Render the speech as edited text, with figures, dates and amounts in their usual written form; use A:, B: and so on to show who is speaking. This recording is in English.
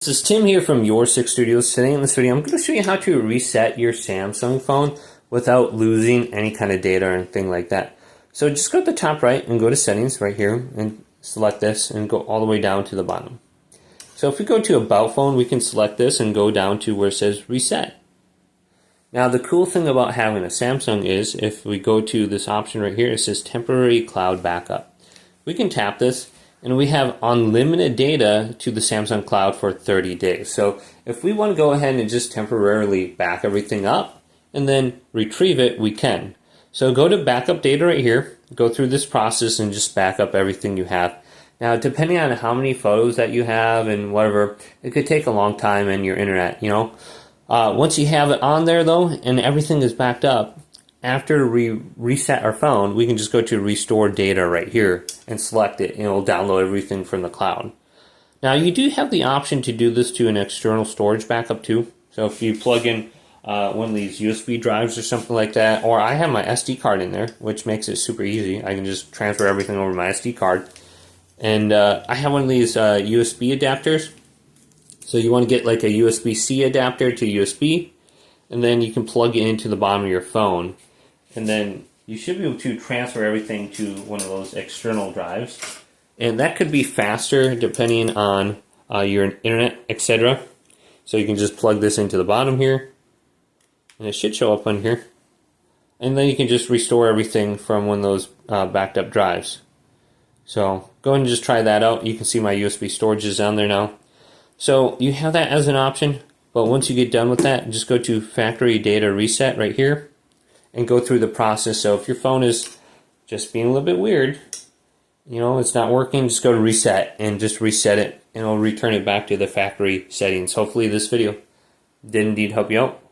A: This is Tim here from Your Six Studios. Today in this video, I'm going to show you how to reset your Samsung phone without losing any kind of data or anything like that. So just go to the top right and go to settings right here and select this and go all the way down to the bottom. So if we go to About Phone, we can select this and go down to where it says Reset. Now the cool thing about having a Samsung is if we go to this option right here, it says Temporary Cloud Backup. We can tap this and we have unlimited data to the Samsung Cloud for 30 days. So if we want to go ahead and just temporarily back everything up and then retrieve it, we can. So go to Backup Data right here, go through this process and just back up everything you have. Now, depending on how many photos that you have and whatever, it could take a long time in your internet, Once you have it on there though, and everything is backed up, after we reset our phone, we can just go to Restore Data right here and select it, and it'll download everything from the cloud. Now, you do have the option to do this to an external storage backup too. So if you plug in one of these USB drives or something like that, or I have my SD card in there, which makes it super easy. I can just transfer everything over my SD card. And I have one of these USB adapters. So you want to get like a USB-C adapter to USB, and then you can plug it into the bottom of your phone. And then you should be able to transfer everything to one of those external drives. And that could be faster depending on your internet, etc. So you can just plug this into the bottom here, and it should show up on here. And then you can just restore everything from one of those backed up drives. So go ahead and just try that out. You can see my USB storage is on there now. So you have that as an option, but once you get done with that, just go to Factory Data Reset right here and go through the process. So if your phone is just being a little bit weird, it's not working, just go to Reset and just reset it, and it'll return it back to the factory settings. Hopefully this video did indeed help you out.